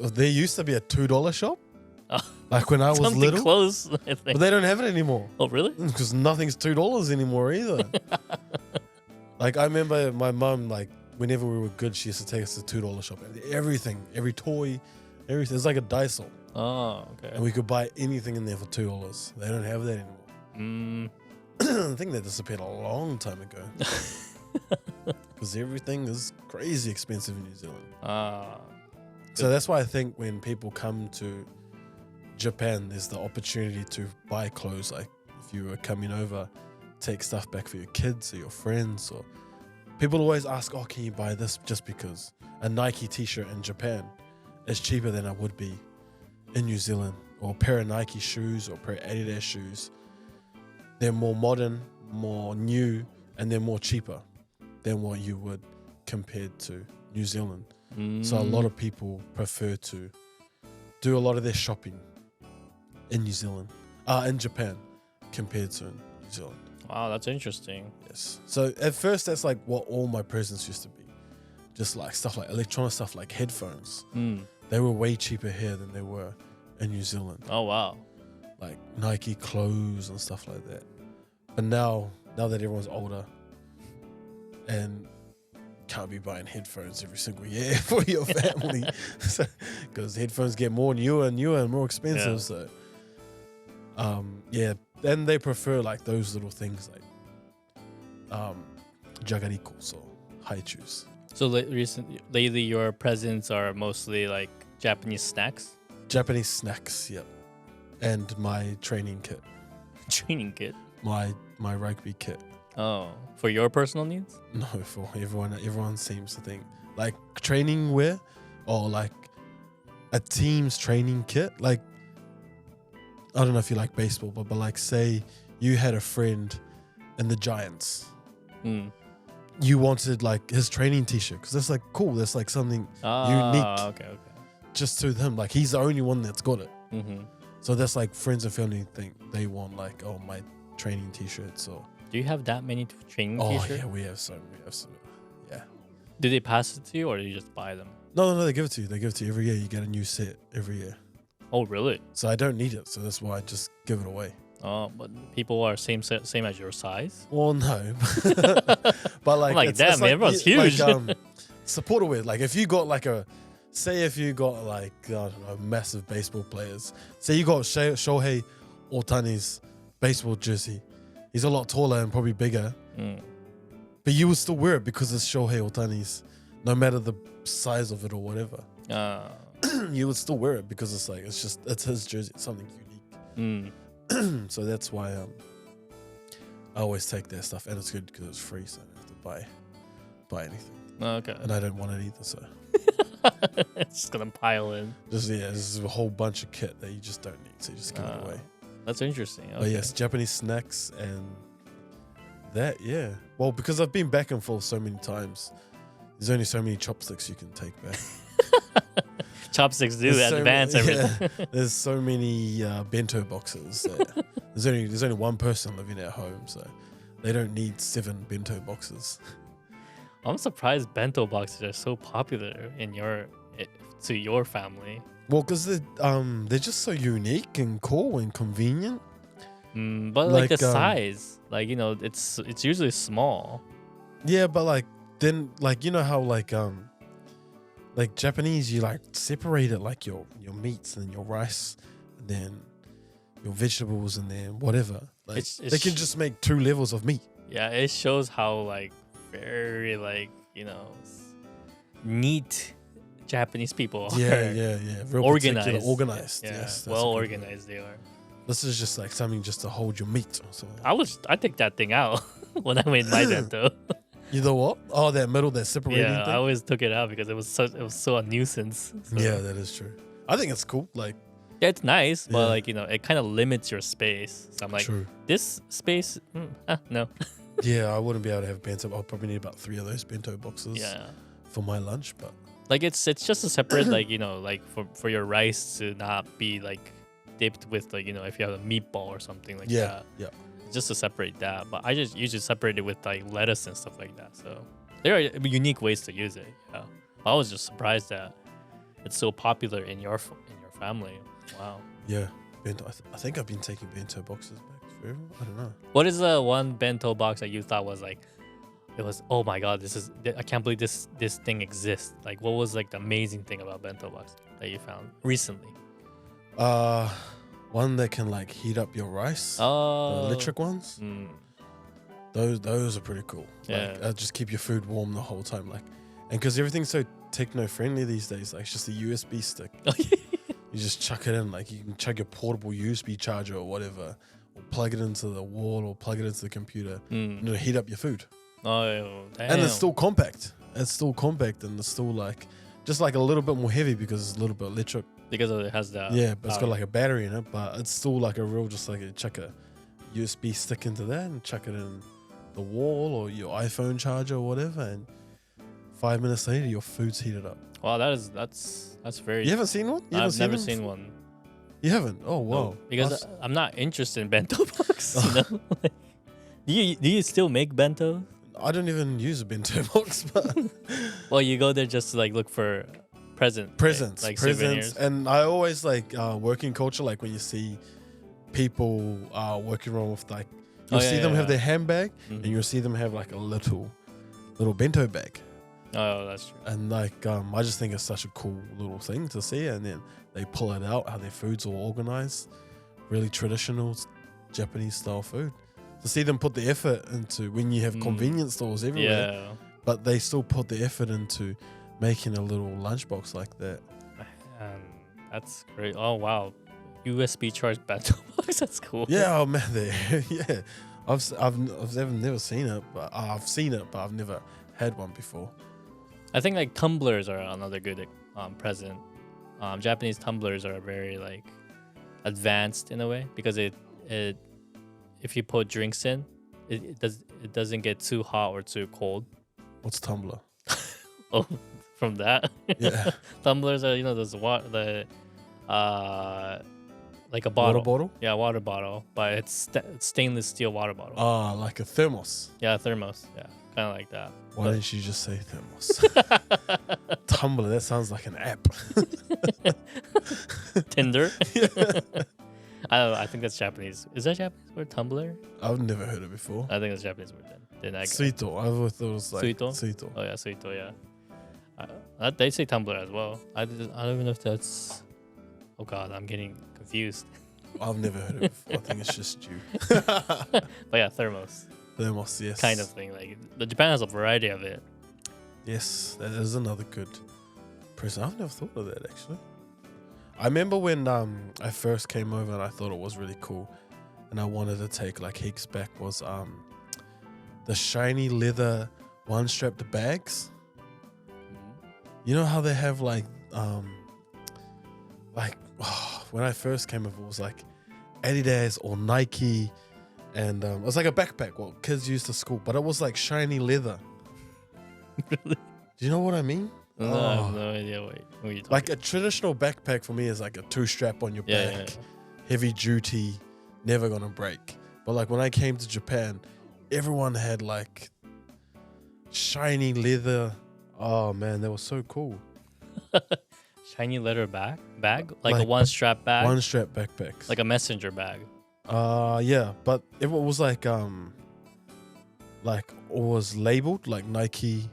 There used to be a $2 shop Like when I was Something little. close, I But think. they don't have it anymore. Oh, really? Because nothing's $2 anymore either. Like I remember my mum, like whenever we were good, she used to take us to $2 shop. Everything, every toy, everything. It's like a Daiso. Oh, okay. And we could buy anything in there for $2. They don't have that anymore. I think that disappeared a long time ago. Because everything is crazy expensive in New Zealand. So that's why I think when people come to Japan, there's the opportunity to buy clothes. Like if you were coming over, take stuff back for your kids or your friends. Or people always ask, oh, can you buy this? Just because a Nike t-shirt in Japan is cheaper than it would be in New Zealand. Or a pair of Nike shoes or a pair of Adidas shoes. They're more modern, more new, and they're more cheaper than what you would compared to New Zealand. So a lot of people prefer to do a lot of their shopping in New Zealand, in Japan, compared to New Zealand. Wow, that's interesting. Yes. So at first, that's like what all my presents used to be. Just like stuff like electronic stuff like headphones. They were way cheaper here than they were in New Zealand. Oh, wow. Like Nike clothes and stuff like that. But now that everyone's older and can't be buying headphones every single year for your family, because headphones get more newer and more expensive. Yeah. So, then they prefer like those little things like jagarikos or haichus. So lately, your presents are mostly like Japanese snacks? Japanese snacks, yep. And my training kit. Training kit? My rugby kit. Oh, for your personal needs? No, for everyone. Everyone seems to think like training wear or like a team's training kit. Like I don't know if you like baseball, but like say you had a friend in the Giants. You wanted like his training t-shirt because that's like cool. That's like something unique. Okay. Just to them. Like he's the only one that's got it. Mm-hmm. So that's like friends and family think they want like, oh, my training t-shirts or. Do you have that many training t-shirts? Oh yeah, we have some. Yeah. Do they pass it to you or do you just buy them? No, they give it to you. They give it to you every year. You get a new set every year. Oh, really? So I don't need it. So that's why I just give it away. Oh, but people are same as your size? Well, no. But like, I'm like, damn, it's man, everyone's huge. Like, supporter wear. Like if you got like if you got like, I don't know, massive baseball players. Say you got Shohei Ohtani's baseball jersey. He's a lot taller and probably bigger. But you would still wear it because it's Shohei Ohtani's, no matter the size of it or whatever. You would still wear it because it's his jersey. It's something unique. So that's why I always take their stuff, and it's good because it's free, so I don't have to buy anything. Okay. And I don't want it either, so it's just gonna pile in. this is a whole bunch of kit that you just don't need, so you just give it away. That's interesting. Okay. But yes, Japanese snacks and that, yeah. Well, because I've been back and forth so many times, there's only so many chopsticks you can take back. Chopsticks do advance everything. Yeah, there's so many bento boxes. There's only one person living at home, so they don't need 7 bento boxes. I'm surprised bento boxes are so popular to your family. Well, because they're just so unique and cool and convenient. But like the size, like it's usually small. Yeah, but like then like you know how like Japanese, you like separate it like your meats and your rice and then your vegetables and then whatever. Like they can just make 2 levels of meat. Yeah, it shows how like very neat Japanese people are. Yeah. Real organized. Yeah, Yes, well organized they are. This is just like something just to hold your meat or something. I take that thing out when I made my bento. You know what? Oh, that middle, that separating thing. I always took it out because it was so a nuisance. So. Yeah, that is true. I think it's cool. Like, yeah, it's nice, but like it kind of limits your space. So I'm like, this space, no. Yeah, I wouldn't be able to have bento. I'll probably need about 3 of those bento boxes. For my lunch, but like it's just a separate like for your rice to not be like dipped with like if you have a meatball or something like that. Yeah. Just to separate that, but I just usually separate it with like lettuce and stuff like that. So there are unique ways to use it. Yeah, I was just surprised that it's so popular in your family. Wow. Yeah, bento. I think I've been taking bento boxes back forever. I don't know. What is the one bento box that you thought was like, it was, oh my god, I can't believe this thing exists. Like, what was like the amazing thing about bento box that you found recently? One that can like heat up your rice. Oh, The electric ones. Those are pretty cool. Yeah. Like, just keep your food warm the whole time. Like, and because everything's so techno friendly these days, like it's just a USB stick. You just chuck it in. Like you can chuck your portable USB charger or whatever, or plug it into the wall or plug it into the computer, and it'll heat up your food. Oh, damn. And it's still compact. And it's still like just like a little bit more heavy because it's a little bit electric. Because it has that. Yeah, but it's got like a battery in it, but it's still like a real, just like chuck a USB stick into that and chuck it in the wall or your iPhone charger or whatever, and 5 minutes later your food's heated up. Wow, that's very. You haven't seen one? I've never seen one. You haven't? Oh wow! No, because I'm not interested in bento box. You know? do you still make bento? I don't even use a bento box, but well, you go there just to like look for presents, right? Like souvenirs. And I always like working culture, like when you see people working around with like, you'll see them have their handbag, and you'll see them have like a little bento bag. Oh, that's true. And like I just think it's such a cool little thing to see, and then they pull it out, how their food's all organized, really traditional Japanese style food. To see them put the effort into, when you have convenience stores everywhere, but they still put the effort into making a little lunchbox like that. That's great. Oh wow, USB charged bento box. That's cool. Yeah, oh man, yeah. I've never seen it, but I've seen it, but I've never had one before. I think like tumblers are another good present. Japanese tumblers are very like advanced in a way because it if you put drinks in, it doesn't get too hot or too cold. What's tumbler? Oh, from that. Yeah. Tumblers are those like a bottle. Water bottle? Yeah, water bottle, but it's stainless steel water bottle. Ah, like a thermos. Yeah, thermos. Yeah, kind of like that. Why didn't you just say thermos? Tumbler, that sounds like an app. Tinder. I think that's Japanese. Is that Japanese word, tumbler? I've never heard it before. I think it's Japanese word then. Suito. I always thought it was like Suito. Oh yeah, Suito. Yeah. They say tumbler as well. I don't even know if that's. Oh god, I'm getting confused. I've never heard of it before. I think it's just you. But yeah, thermos. Thermos, yes. Kind of thing. Like Japan has a variety of it. Yes, that is another good present. I've never thought of that actually. I remember when I first came over and I thought it was really cool, and I wanted to take like heaps back was the shiny leather one-strapped bags. You know how they have like when I first came over, it was like Adidas or Nike, and it was like a backpack. Well, kids used to school, but it was like shiny leather. Really? Do you know what I mean? No, I have no idea what you're talking Like a traditional backpack for me is like a 2-strap on your back, heavy duty, never gonna break. But like when I came to Japan, everyone had like shiny leather. Oh man, that was so cool. Shiny leather bag? Like a one-strap bag? One-strap backpacks. Like a messenger bag. Yeah, but it was like it was labeled like Nike,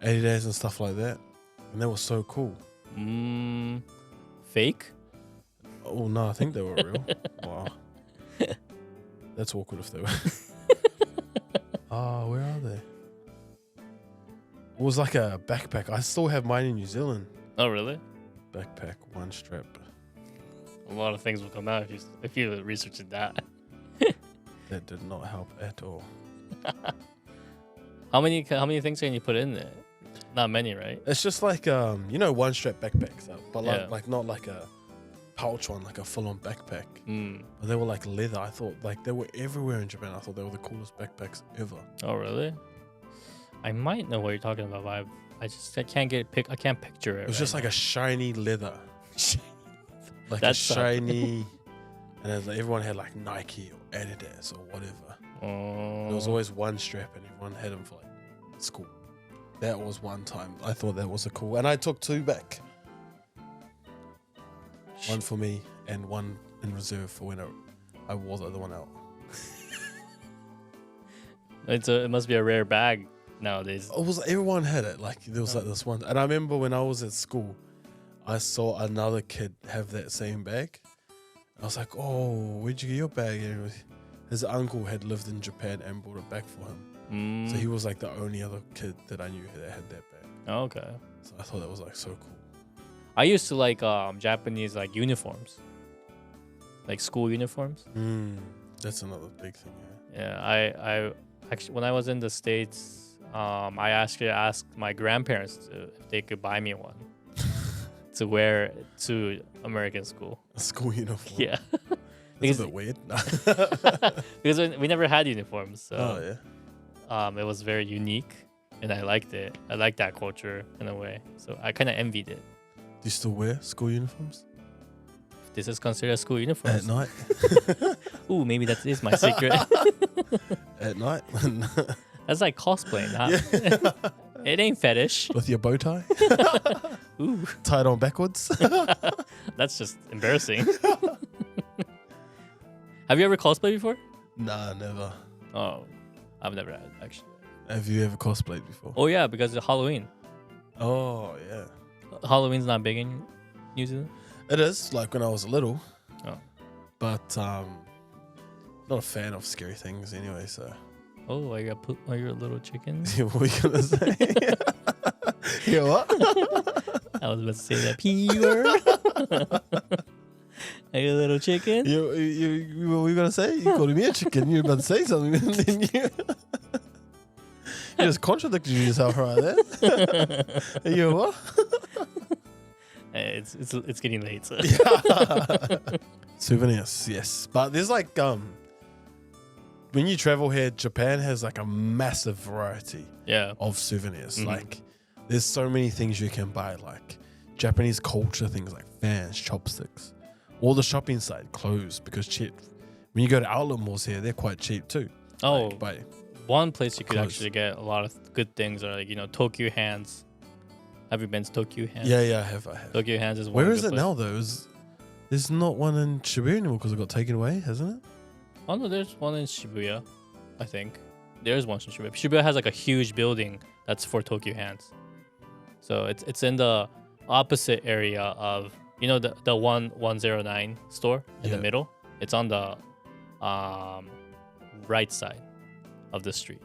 Adidas and stuff like that. And that was so cool. Fake? Oh no, I think they were real. Wow. That's awkward if they were. Where are they? It was like a backpack. I still have mine in New Zealand. Oh really? Backpack, one strap. A lot of things will come out if you research that. That did not help at all. How many things can you put in there? Not many, right? It's just like one strap backpacks, but like not like a pouch one, like a full on backpack. But they were like leather. I thought like they were everywhere in Japan. I thought they were the coolest backpacks ever. Oh really? I might know what you're talking about, but I can't picture it. It was just like a shiny leather. Like That's a shiny, and it was like everyone had like Nike or Adidas or whatever. There was always one strap, and everyone had them for like school. That was one time. I thought that was a cool, and I took 2 back. One for me and one in reserve for when I wore the other one out. It must be a rare bag nowadays. It was everyone had it. Like there was like this one, and I remember when I was at school, I saw another kid have that same bag. I was like, "Oh, where'd you get your bag?" And his uncle had lived in Japan and brought it back for him. So he was like the only other kid that I knew that had that bag. Okay. So I thought that was like so cool. I used to like Japanese like uniforms, like school uniforms. That's another big thing. Yeah, I actually when I was in the States, I actually asked my grandparents if they could buy me one to wear to American school. A school uniform. Yeah. It's a bit weird. Because we never had uniforms, so Oh yeah. it was very unique, and I liked it. I liked that culture in a way, so I kind of envied it. Do you still wear school uniforms This is considered a school uniform. at night? Ooh, maybe that is my secret. At night, That's like cosplaying, huh? Yeah. It ain't fetish. With your bow tie Ooh, tied on backwards. that's just embarrassing. Have you ever cosplayed before? Nah, never. Oh, I've never had actually. Have you ever cosplayed before? Oh yeah, because of Halloween. Oh yeah. Halloween's not big in New Zealand. It is like when I was little. Oh. But not a fan of scary things anyway. So. Oh, I got put. Are you a little chicken? What were you gonna say? You know what? I was about to say that P word. Are you a little chicken? You what were you gonna say? You called me a chicken. You were about to say something, and then you just contradicted yourself right there. You know what? It's getting late. So. Souvenirs, yes. But there's like when you travel here, Japan has like a massive variety of souvenirs. Like there's so many things you can buy, like Japanese culture things like fans, chopsticks. All the shopping side closed because cheap. When you go to outlet malls here, they're quite cheap too. Oh, like, one place you could clothes. actually get a lot of good things are like Tokyo Hands. Have you been to Tokyo Hands? Yeah, I have. Tokyo Hands is one. Where is it now though? There's not one in Shibuya anymore because it got taken away, hasn't it? Oh no, there's one in Shibuya, I think. There's one in Shibuya. Shibuya has like a huge building that's for Tokyo Hands. So it's in the opposite area of the 109 store in the middle. It's on the right side of the street.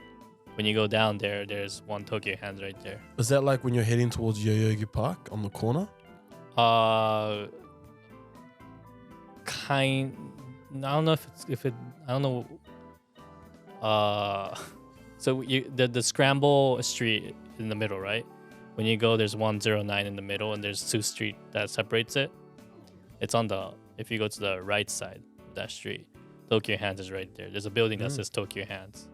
When you go down there, there's one Tokyo Hands right there. Is that like when you're heading towards Yoyogi Park on the corner? I don't know I don't know. So the scramble street in the middle, right? When you go, there's 109 in the middle, and there's 2 street that separates it. It's on if you go to the right side of that street, Tokyo Hands is right there. There's a building that says Tokyo Hands.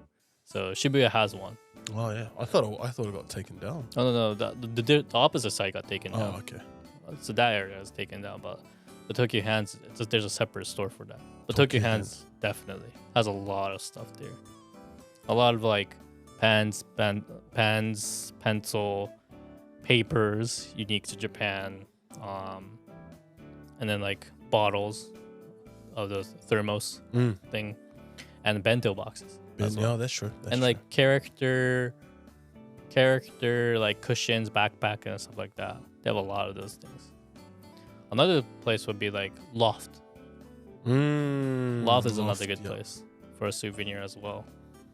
So Shibuya has one. Oh yeah, I thought it got taken down. Oh no, the opposite side got taken down. Oh okay. So that area is taken down, but the Tokyo Hands, there's a separate store for that. But Tokyo Hands definitely has a lot of stuff there. A lot of like pens, pencil, papers unique to Japan, and then like bottles of the thermos thing, and bento boxes. Yeah, that's true. And like character like cushions, backpack, and stuff like that. They have a lot of those things. Another place would be like Loft. Loft is another good place for a souvenir as well.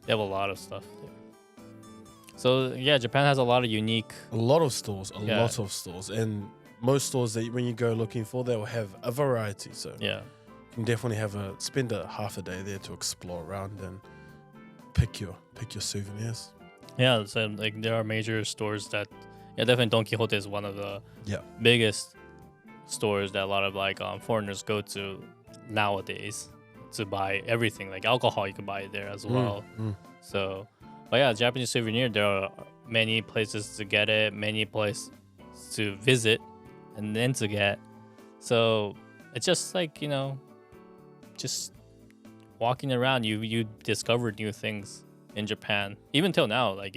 They have a lot of stuff there. So yeah, Japan has a lot of unique. A lot of stores, and most stores that when you go looking for, they will have a variety. So yeah, you can definitely spend a half a day there to explore around and pick your souvenirs. Yeah, so like there are major stores that definitely Don Quixote is one of the biggest stores that a lot of like foreigners go to nowadays to buy everything. Like alcohol, you can buy it there as well. So, but yeah, Japanese souvenir, there are many places to get it, many places to visit, and then to get. So it's just like just walking around, you discover new things in Japan. Even till now, like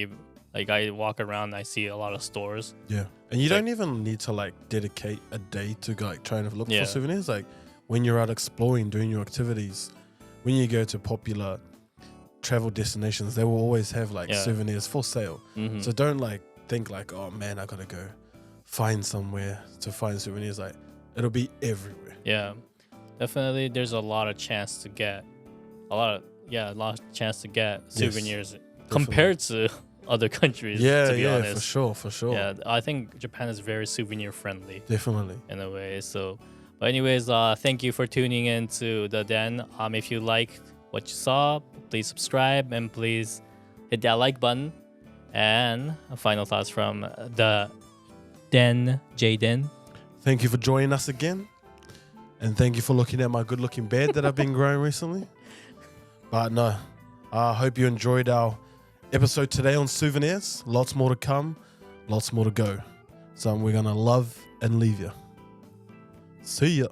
I walk around, I see a lot of stores. Yeah, and you don't even need to like dedicate a day to like trying to look for souvenirs. Like when you're out exploring, doing your activities, when you go to popular travel destinations, they will always have like souvenirs for sale. Mm-hmm. So don't like think like, oh man, I gotta go find somewhere to find souvenirs. Like it'll be everywhere. Yeah, definitely. There's a lot of chance to get souvenirs compared to other countries. To be honest, for sure. Yeah, I think Japan is very souvenir friendly. Definitely. In a way. So, but anyways, thank you for tuning in to the Den. If you liked what you saw, please subscribe and please hit that like button. And final thoughts from the Den, Jayden. Thank you for joining us again. And thank you for looking at my good-looking beard that I've been growing recently. But no, I hope you enjoyed our episode today on souvenirs. Lots more to come, lots more to go. So we're going to love and leave you. See ya.